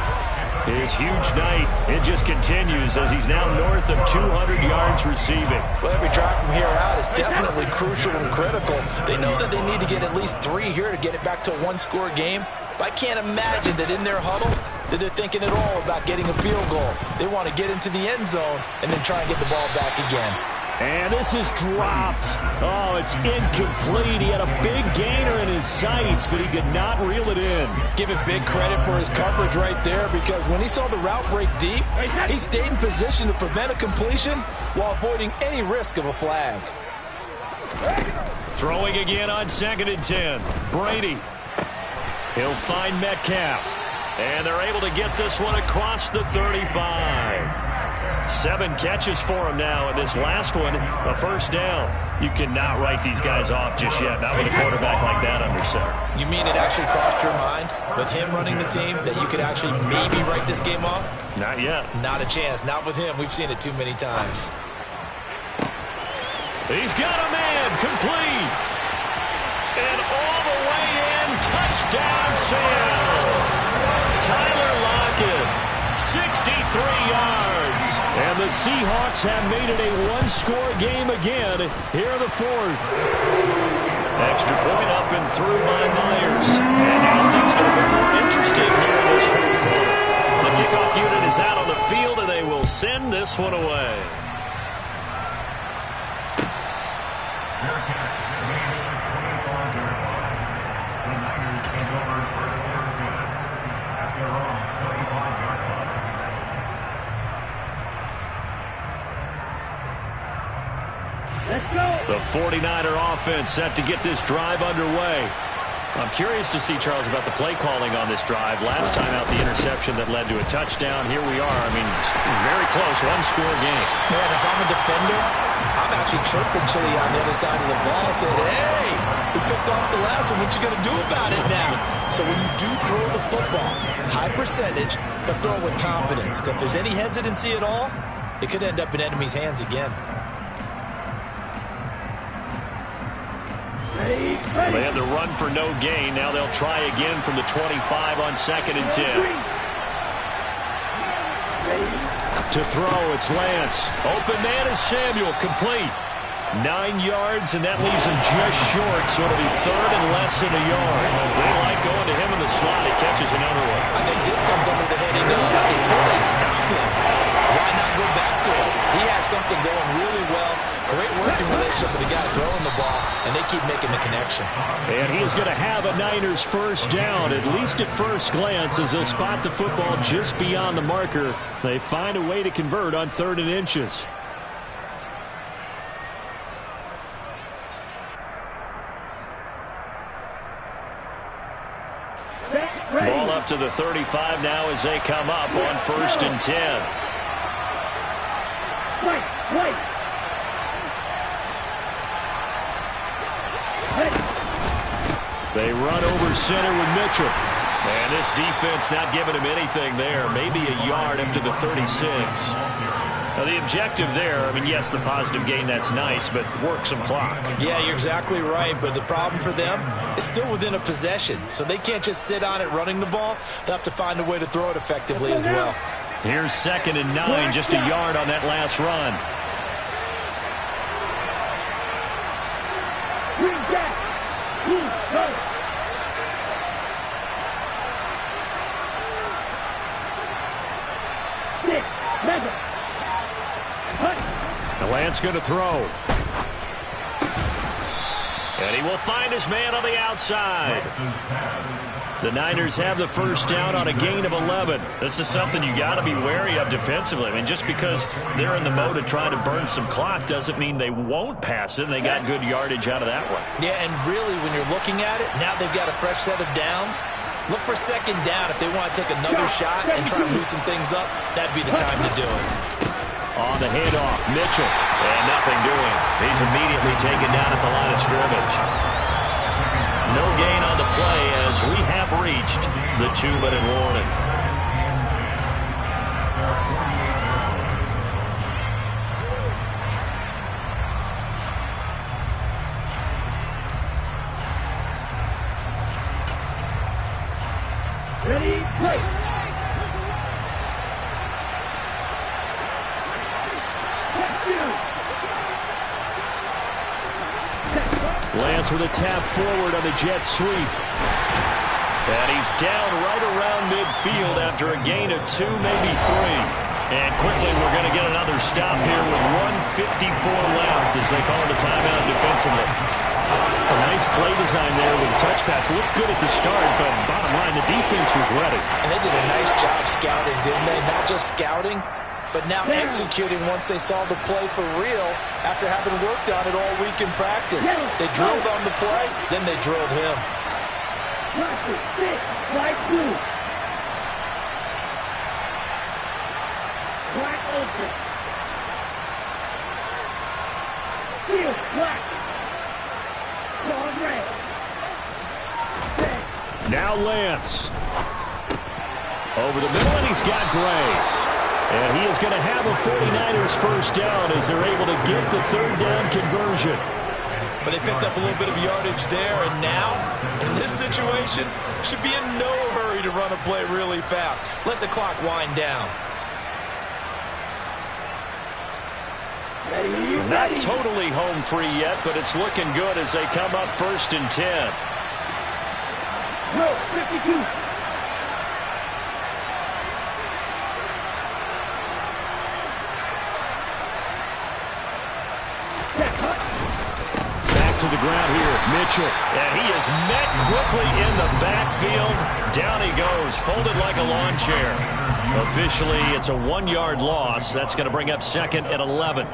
A: His huge night, it just continues as he's now north of 200 yards receiving.
B: Well, every drive from here out is definitely crucial and critical. They know that they need to get at least 3 here to get it back to a 1-score game. But I can't imagine that in their huddle that they're thinking at all about getting a field goal. They want to get into the end zone and then try and get the ball back again.
A: And this is dropped. Oh, it's incomplete. He had a big gainer in his sights, but he could not reel it in.
B: Give him big credit for his coverage right there, because when he saw the route break deep, he stayed in position to prevent a completion while avoiding any risk of a flag.
A: Throwing again on 2nd and 10. Brady. He'll find Metcalf. And they're able to get this one across the 35. 7 catches for him now, and this last one, a first down. You cannot write these guys off just yet, not with a quarterback like that under center.
E: You mean it actually crossed your mind with him running the team that you could actually maybe write this game off?
A: Not yet.
E: Not a chance. Not with him. We've seen it too many times.
A: He's got a man, complete. And all the way in, touchdown Seattle. Tyler Lockett, 63 yards. And the Seahawks have made it a 1-score game again here in the 4th. Extra point up and through by Myers. And now things get a bit more interesting here in this 4th quarter. The kickoff unit is out on the field, and they will send this one away. The 49er offense set to get this drive underway. I'm curious to see, Charles, about the play calling on this drive. Last time out, the interception that led to a touchdown. Here we are. I mean, very close, 1-score game.
E: Man, if I'm a defender, I'm actually chirping Chili on the other side of the ball, saying, hey, we picked off the last one. What you going to do about it now? So when you do throw the football, high percentage, but throw it with confidence. If there's any hesitancy at all, it could end up in enemy's hands again.
A: They had the run for no gain. Now they'll try again from the 25 on 2nd and 10. To throw, it's Lance. Open man is Samuel, complete. 9 yards, and that leaves him just short, so it'll be 3rd and less than a yard. They like going to him in the slot. He catches another one.
E: I think this comes under the heading of until they stop him, why not go back to it? He has something going really well. Great working relationship with the guy throwing the ball, and they keep making the connection.
A: And he is going to have a Niners first down, at least at first glance, as they'll spot the football just beyond the marker. They find a way to convert on 3rd and inches. Ball up to the 35 now as they come up on 1st and 10. They run over center with Mitchell. And this defense not giving him anything there. Maybe a yard up to the 36. Now the objective there, I mean, yes, the positive gain, that's nice, but work some clock.
B: Yeah, you're exactly right, but the problem for them is still within a possession. So they can't just sit on it running the ball. They'll have to find a way to throw it effectively as well.
A: Here's 2nd and 9, just a yard on that last run. Lance going to throw. And he will find his man on the outside. The Niners have the first down on a gain of 11. This is something you got to be wary of defensively. I mean, just because they're in the mode of trying to burn some clock doesn't mean they won't pass it. And they got good yardage out of that one.
B: Yeah, and really, when you're looking at it, now they've got a fresh set of downs. Look for 2nd down. If they want to take another shot and try to loosen things up, that'd be the time to do it.
A: On the handoff, Mitchell, and nothing doing. He's immediately taken down at the line of scrimmage. No gain on the play as we have reached the 2-minute warning.
C: Ready, play.
A: Lance with a tap forward on the jet sweep. And he's down right around midfield after a gain of 2, maybe 3. And quickly we're going to get another stop here with 1:54 left as they call the timeout defensively. A nice play design there with a touch pass. Looked good at the start, but bottom line, the defense was ready.
B: And they did a nice job scouting, didn't they? Not just scouting, but now executing once they saw the play for real after having worked on it all week in practice. They drilled on the play, then they drilled him.
A: Now Lance. Over the middle, and he's got Gray. And he is going to have a 49ers first down as they're able to get the 3rd down conversion.
E: But they picked up a little bit of yardage there, and now, in this situation, should be in no hurry to run a play really fast. Let the clock wind down.
A: Not totally home free yet, but it's looking good as they come up 1st and 10.
C: No, 52.
A: To the ground here, Mitchell, and he is met quickly in the backfield. Down he goes, folded like a lawn chair. Officially, it's a 1-yard loss. That's going to bring up 2nd and 11.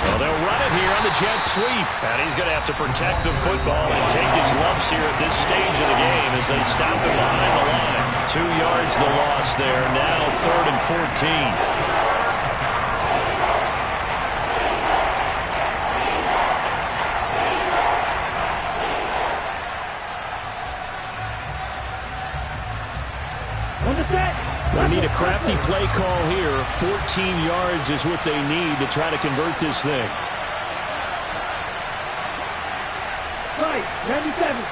A: Well, they'll run it here on the jet sweep. And he's going to have to protect the football and take his lumps here at this stage of the game as they stop him behind the line. 2 yards the loss there. Now 3rd and 14. They need a crafty play call here. 14 yards is what they need to try to convert this thing.
C: 97.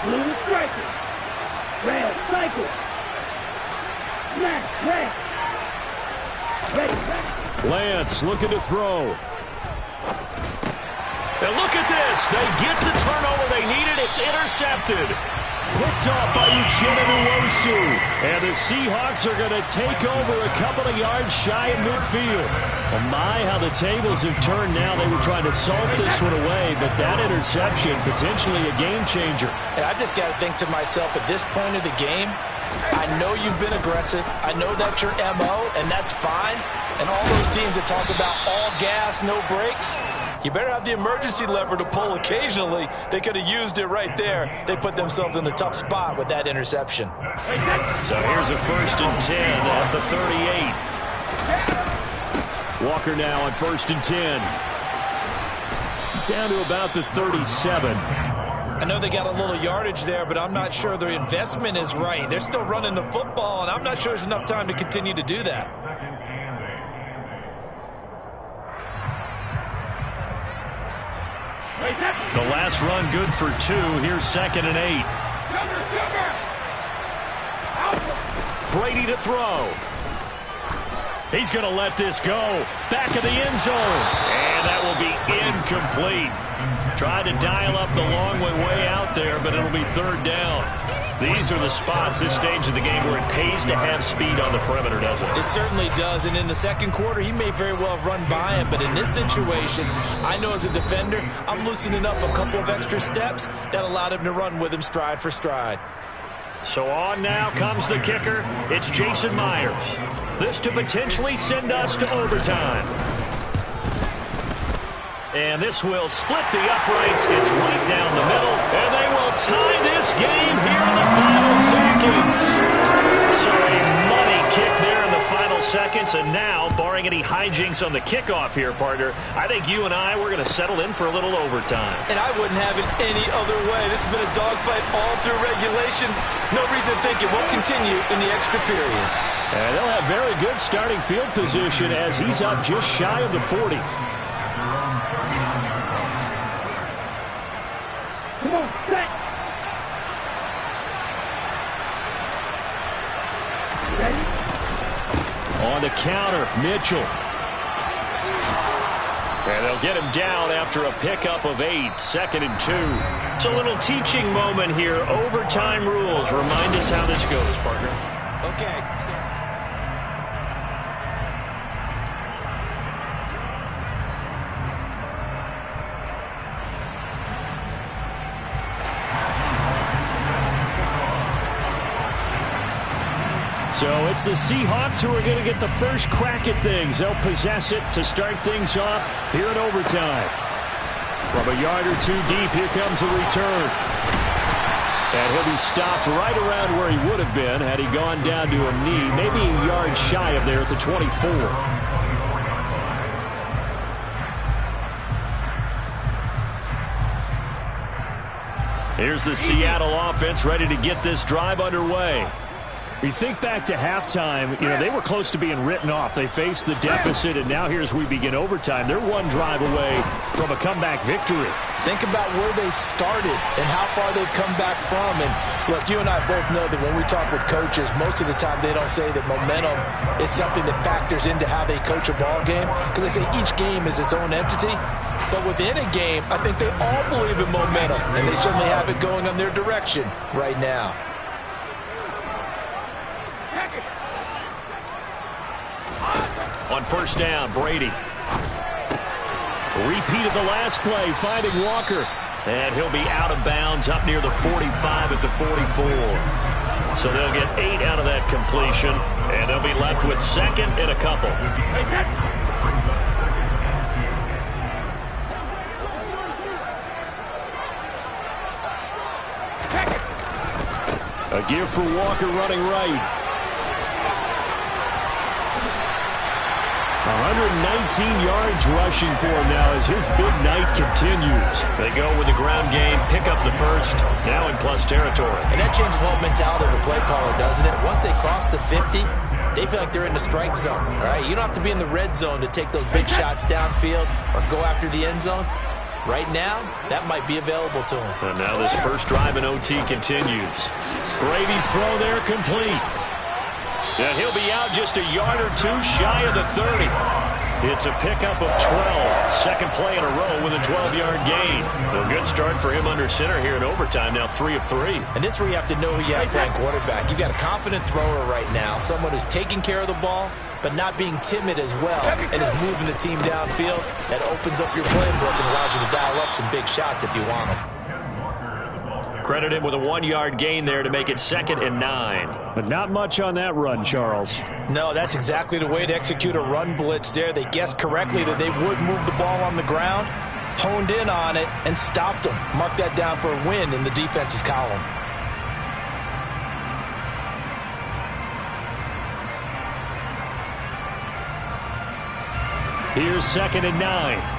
C: Blue striker. Red cycle. Black red. Ready.
A: Lance looking to throw. And look at this. They get the turnover they needed. It's intercepted. Picked off by Uchenna-Nwosu. And the Seahawks are going to take over a couple of yards shy of midfield. Oh my, how the tables have turned now. They were trying to salt this one away, but that interception, potentially a game changer.
B: And I just got to think to myself, at this point of the game, I know you've been aggressive. I know that's your MO, and that's fine. And all those teams that talk about all gas, no brakes, you better have the emergency lever to pull occasionally. They could have used it right there. They put themselves in a tough spot with that interception.
A: So here's a 1st and 10 at the 38. Walker now on 1st and 10. Down to about the 37.
E: I know they got a little yardage there, but I'm not sure their investment is right. They're still running the football, and I'm not sure there's enough time to continue to do that.
A: The last run good for 2. Here's 2nd and 8. Brady to throw. He's going to let this go. Back of the end zone. And that will be incomplete. Tried to dial up the long one way out there, but it'll be 3rd down. These are the spots, this stage of the game, where it pays to have speed on the perimeter, doesn't it?
E: It certainly does, and in the second quarter, he may very well have run by him, but in this situation, I know as a defender, I'm loosening up a couple of extra steps that allowed him to run with him stride for stride.
A: So on now comes the kicker. It's Jason Myers. This to potentially send us to overtime. And this will split the uprights. It's right down the middle. And they will tie this game here in the final seconds. So a money kick there in the final seconds. And now, barring any hijinks on the kickoff here, partner, I think you and we're going to settle in for a little overtime.
E: And I wouldn't have it any other way. This has been a dogfight all through regulation. No reason to think it won't continue in the extra period.
A: And they'll have very good starting field position as he's up just shy of the 40.
C: Come on, set. Ready?
A: On the counter, Mitchell. And they'll get him down after a pickup of 8, 2nd and 2. It's a little teaching moment here. Overtime rules. Remind us how this goes, partner.
E: Okay, so
A: So it's the Seahawks who are going to get the first crack at things. They'll possess it to start things off here in overtime. From a yard or 2 deep, here comes a return. And he'll be stopped right around where he would have been had he gone down to a knee, maybe a yard shy of there at the 24. Here's the Seattle offense ready to get this drive underway. We think back to halftime, they were close to being written off. They faced the deficit, and now here's we begin overtime. They're one drive away from a comeback victory.
B: Think about where they started and how far they've come back from. And look, you and I both know that when we talk with coaches, most of the time they don't say that momentum is something that factors into how they coach a ball game, because they say each game is its own entity. But within a game, I think they all believe in momentum, and they certainly have it going on their direction right now.
A: On 1st down, Brady. Repeat of the last play, finding Walker. And he'll be out of bounds up near the 45 at the 44. So they'll get 8 out of that completion, and they'll be left with 2nd and a couple. A give for Walker running right. 119 yards rushing for him now as his big night continues. They go with the ground game, pick up the first, now in plus territory.
E: And that changes the whole mentality of the play caller, doesn't it? Once they cross the 50, they feel like they're in the strike zone, all right? You don't have to be in the red zone to take those big shots downfield or go after the end zone. Right now, that might be available to him.
A: And now this first drive in OT continues. Brady's throw there complete. And he'll be out just a yard or 2 shy of the 30. It's a pickup of 12. Second play in a row with a 12-yard gain. A good start for him under center here in overtime. Now 3 of 3.
B: And this is where you have to know who you have playing quarterback. You've got a confident thrower right now, someone who's taking care of the ball, but not being timid as well, and is moving the team downfield. That opens up your playbook and allows you to dial up some big shots if you want them.
A: Credit him with a 1-yard gain there to make it 2nd and 9.
F: But not much on that run, Charles.
B: No, that's exactly the way to execute a run blitz there. They guessed correctly that they would move the ball on the ground, honed in on it, and stopped them. Mark that down for a win in the defense's column.
F: Here's 2nd and 9.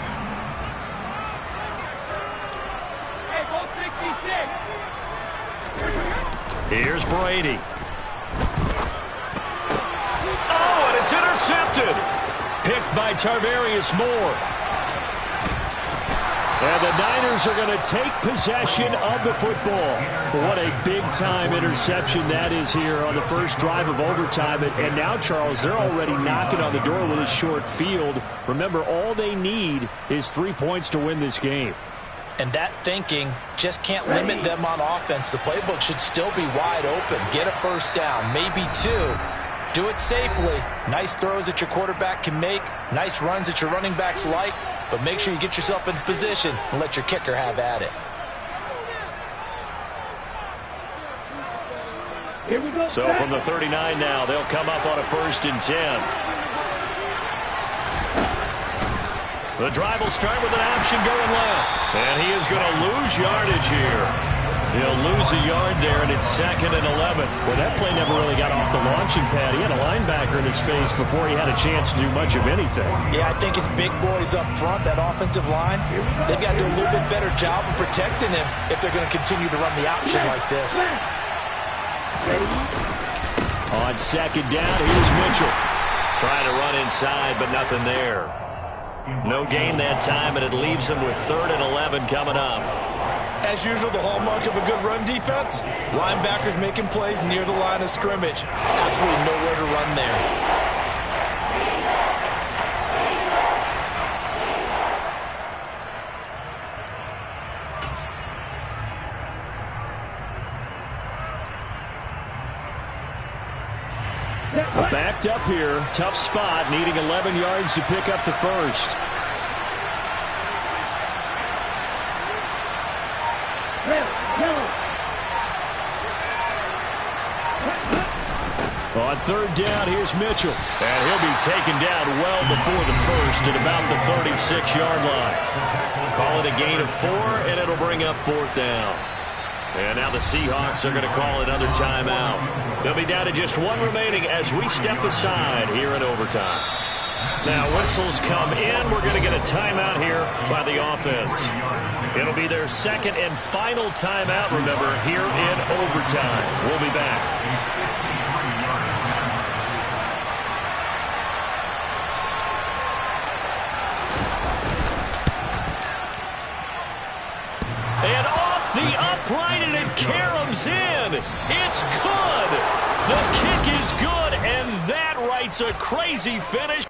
A: Here's Brady. Oh, and it's intercepted. Picked by Tarvarius Moore.
F: And the Niners are going to take possession of the football. What a big-time interception that is here on the first drive of overtime. And now, Charles, they're already knocking on the door with a short field. Remember, all they need is 3 points to win this game.
B: And that thinking just can't limit them on offense. The playbook should still be wide open. Get a first down, maybe 2. Do it safely. Nice throws that your quarterback can make. Nice runs that your running backs like. But make sure you get yourself into position and let your kicker have at it.
C: Here we go.
A: So from the 39 now, they'll come up on a 1st and 10. The drive will start with an option going left. And he is going to lose yardage here. He'll lose a yard there, and it's 2nd and 11.
F: Well, that play never really got off the launching pad. He had a linebacker in his face before he had a chance to do much of anything.
B: Yeah, I think it's big boys up front, that offensive line. They've got to do a little bit better job of protecting him if they're going to continue to run the option like this.
A: On 2nd down, here's Mitchell. Trying to run inside, but nothing there. No gain that time, and it leaves them with 3rd and 11 coming up.
E: As usual, the hallmark of a good run defense, linebackers making plays near the line of scrimmage. Absolutely nowhere to run there.
F: Backed up here, tough spot, needing 11 yards to pick up the first. On 3rd down, here's Mitchell.
A: And he'll be taken down well before the first at about the 36-yard line. Call it a gain of 4, and it'll bring up 4th down. And now the Seahawks are going to call another timeout. They'll be down to just 1 remaining as we step aside here in overtime. Now whistles come in. We're going to get a timeout here by the offense. It'll be their 2nd and final timeout, remember, here in overtime. We'll be back. And off the upright, and it caroms in. It's good. The kick is good, and that writes a crazy finish.